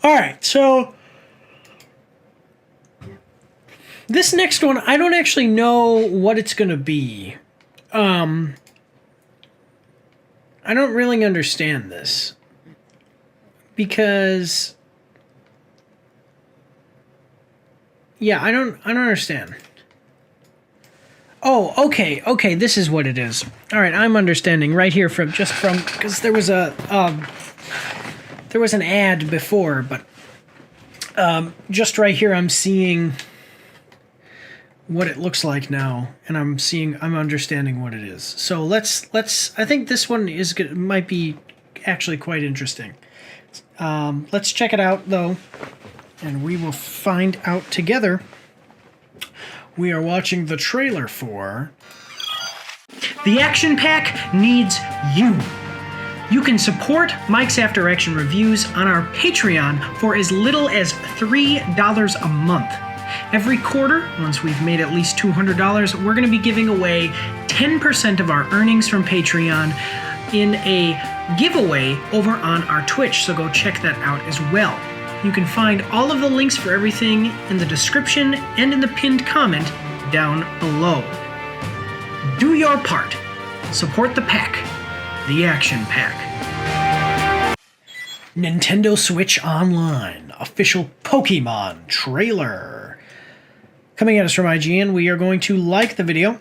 All right, so this next one, I don't actually know what it's going to be. I don't really understand this because, yeah, I don't understand. Oh, okay, this is what it is. All right, I'm understanding right here because there was an ad before, but just right here I'm seeing what it looks like now, and I'm understanding what it is. So let's I think this one might be actually quite interesting. Let's check it out though, and we will find out together. We are watching the trailer for The Action Pack Needs You. You can support Mike's After Action Reviews on our Patreon for as little as $3 a month. Every quarter, once we've made at least $200, we're going to be giving away 10% of our earnings from Patreon in a giveaway over on our Twitch, so go check that out as well. You can find all of the links for everything in the description and in the pinned comment down below. Do your part. Support the pack. The Action Pack. Nintendo Switch Online official Pokemon trailer. Coming at us from IGN, we are going to like the video.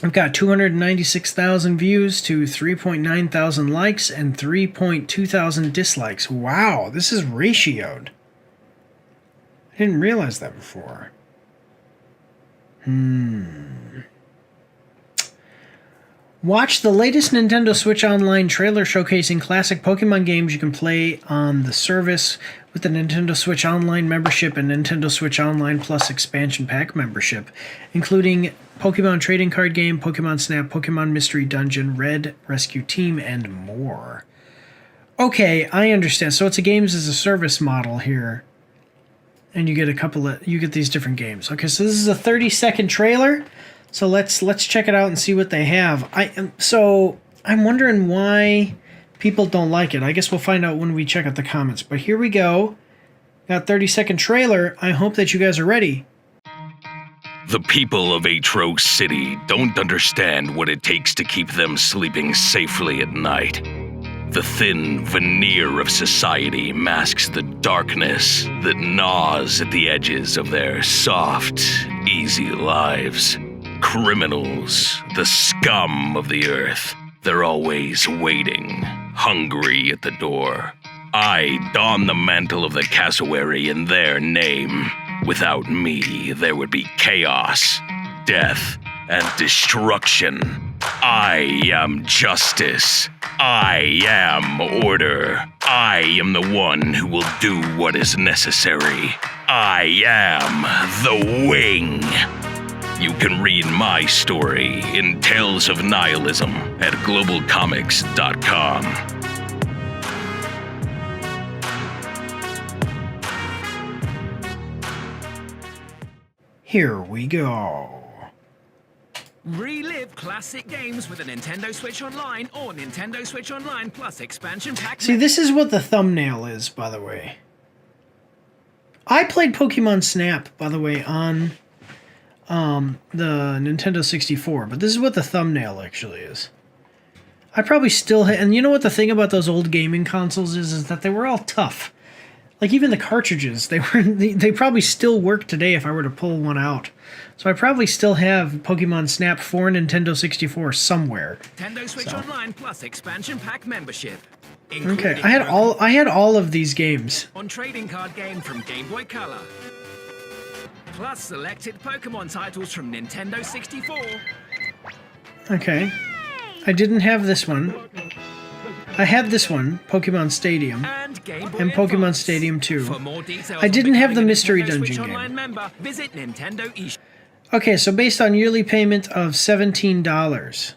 We've got 296,000 views to 3.9 thousand likes and 3.2 thousand dislikes. Wow, this is ratioed. I didn't realize that before. Watch the latest Nintendo Switch Online trailer showcasing classic Pokemon games you can play on the service with the Nintendo Switch Online membership and Nintendo Switch Online Plus expansion pack membership, including Pokemon Trading Card Game, Pokemon Snap, Pokemon Mystery Dungeon, Red Rescue Team, and more. Okay, I understand. So it's a games as a service model here. And you get these different games. Okay, so this is a 30-second trailer. So let's check it out and see what they have. I'm wondering why people don't like it. I guess we'll find out when we check out the comments. But here we go. Got 30-second trailer. I hope that you guys are ready. The people of Atro City don't understand what it takes to keep them sleeping safely at night. The thin veneer of society masks the darkness that gnaws at the edges of their soft, easy lives. Criminals, the scum of the earth, they're always waiting, hungry at the door. I don the mantle of the cassowary in their name. Without me, there would be chaos, death, and destruction. I am justice. I am order. I am the one who will do what is necessary. I am the Wing. You can read my story in Tales of Nihilism at globalcomics.com. Here we go. Relive classic games with a Nintendo Switch Online or Nintendo Switch Online Plus expansion pack. See, this is what the thumbnail is, by the way. I played Pokemon Snap, by the way, on the Nintendo 64, but this is what the thumbnail actually is. I probably still and you know what the thing about those old gaming consoles is that they were all tough. Like even the cartridges, they probably still work today if I were to pull one out. So I probably still have Pokemon Snap for Nintendo 64 somewhere. Nintendo Switch Online Plus expansion pack membership. Okay, I had all of these games. On trading card game from Game Boy Color. Plus selected Pokemon titles from Nintendo 64. Okay. I didn't have this one. I had this one, Pokemon Stadium, and Pokemon Stadium 2. I didn't have the Mystery Dungeon game. Okay, so based on yearly payment of $17.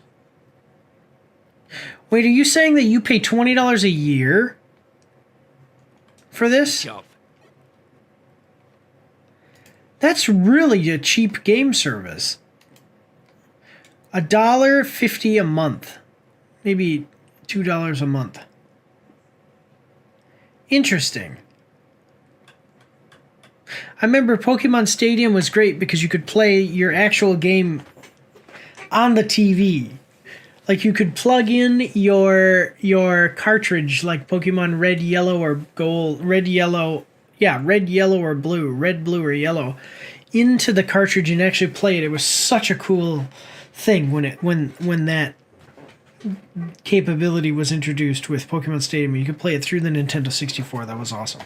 Wait, are you saying that you pay $20 a year for this? That's really a cheap game service. $1.50 a month. Maybe $2 a month. Interesting. I remember Pokemon Stadium was great because you could play your actual game on the TV. Like you could plug in your cartridge, like Pokemon Red, Yellow, or Gold, Red, Yellow or Blue, Red, Blue, or Yellow, into the cartridge and actually play it. It was such a cool thing when that capability was introduced with Pokemon Stadium. You could play it through the Nintendo 64. That was awesome.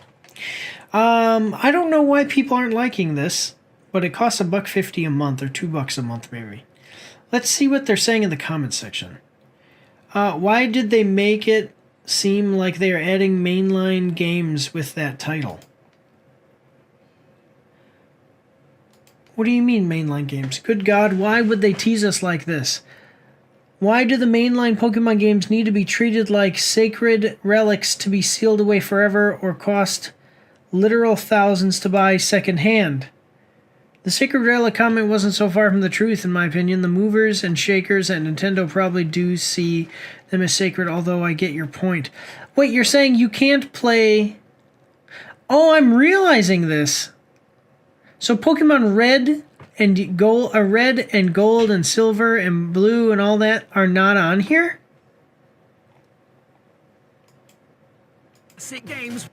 I don't know why people aren't liking this, but it costs $1.50 a month or $2 a month maybe. Let's see what they're saying in the comments section. Why did they make it seem like they are adding mainline games with that title? What do you mean mainline games? Good God, why would they tease us like this? Why do the mainline Pokemon games need to be treated like sacred relics to be sealed away forever or cost literal thousands to buy secondhand? The sacred relic comment wasn't so far from the truth, in my opinion. The movers and shakers at Nintendo probably do see them as sacred, although I get your point. Wait, you're saying you can't play... Oh, I'm realizing this. So Pokemon Red and Gold and Silver and Blue and all that are not on here? Sick games.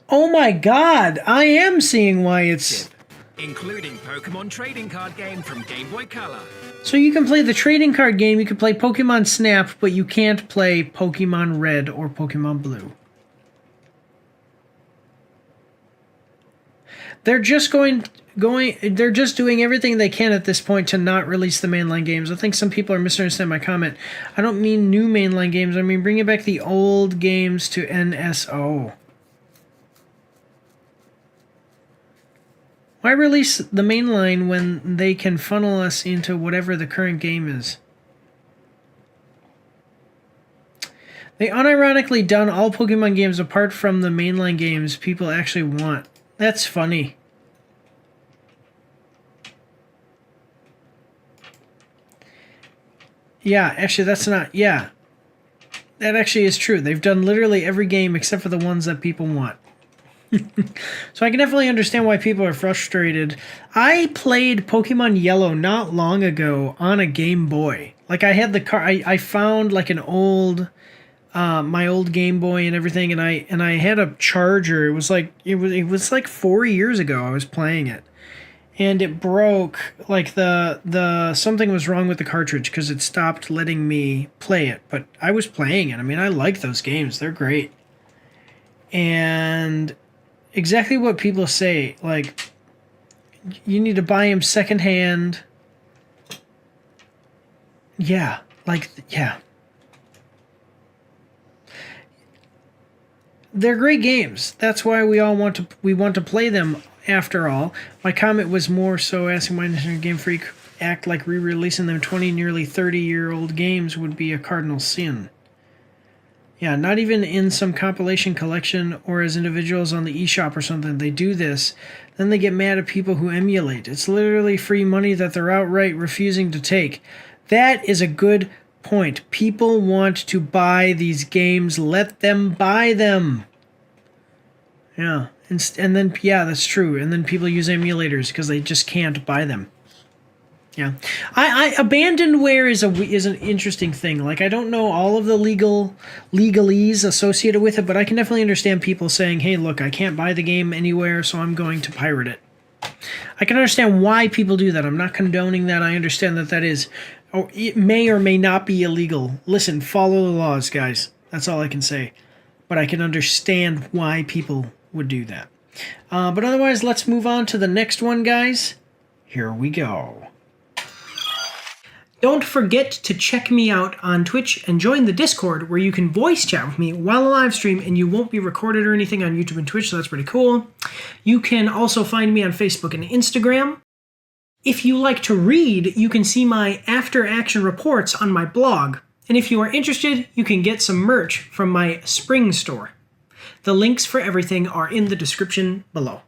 Oh my God, I am seeing why it's... Including Pokemon trading card game from Game Boy Color. So you can play the trading card game, you can play Pokemon Snap, but you can't play Pokemon Red or Pokemon Blue. They're just they're just doing everything they can at this point to not release the mainline games. I think some people are misunderstanding my comment. I don't mean new mainline games, I mean bringing back the old games to NSO. Why release the mainline when they can funnel us into whatever the current game is? They unironically done all Pokemon games apart from the mainline games people actually want. That's funny. Yeah, actually that's not... Yeah. That actually is true. They've done literally every game except for the ones that people want. So I can definitely understand why people are frustrated. I played Pokemon Yellow not long ago on a Game Boy. Like I had the car, I found like an old, my old Game Boy and everything, and I had a charger. It was like 4 years ago I was playing it, and it broke. Like the something was wrong with the cartridge because it stopped letting me play it. But I was playing it. I mean, I like those games. They're great. And exactly what people say, like, you need to buy them secondhand. Yeah, like, yeah. They're great games. That's why we want to play them after all. My comment was more so asking why Nintendo Game Freak act like re-releasing them 20, nearly 30-year-old games would be a cardinal sin. Yeah, not even in some compilation collection or as individuals on the eShop or something. They do this. Then they get mad at people who emulate. It's literally free money that they're outright refusing to take. That is a good point. People want to buy these games. Let them buy them. Yeah. And then, yeah, that's true. And then people use emulators because they just can't buy them. Yeah, abandonware is an interesting thing. Like, I don't know all of the legalese associated with it, but I can definitely understand people saying, hey, look, I can't buy the game anywhere, so I'm going to pirate it. I can understand why people do that. I'm not condoning that. I understand that is, or it may or may not be illegal. Listen, follow the laws, guys. That's all I can say. But I can understand why people would do that. But otherwise, let's move on to the next one, guys. Here we go. Don't forget to check me out on Twitch and join the Discord where you can voice chat with me while I live stream and you won't be recorded or anything on YouTube and Twitch, so that's pretty cool. You can also find me on Facebook and Instagram. If you like to read, you can see my after-action reports on my blog. And if you are interested, you can get some merch from my spring store. The links for everything are in the description below.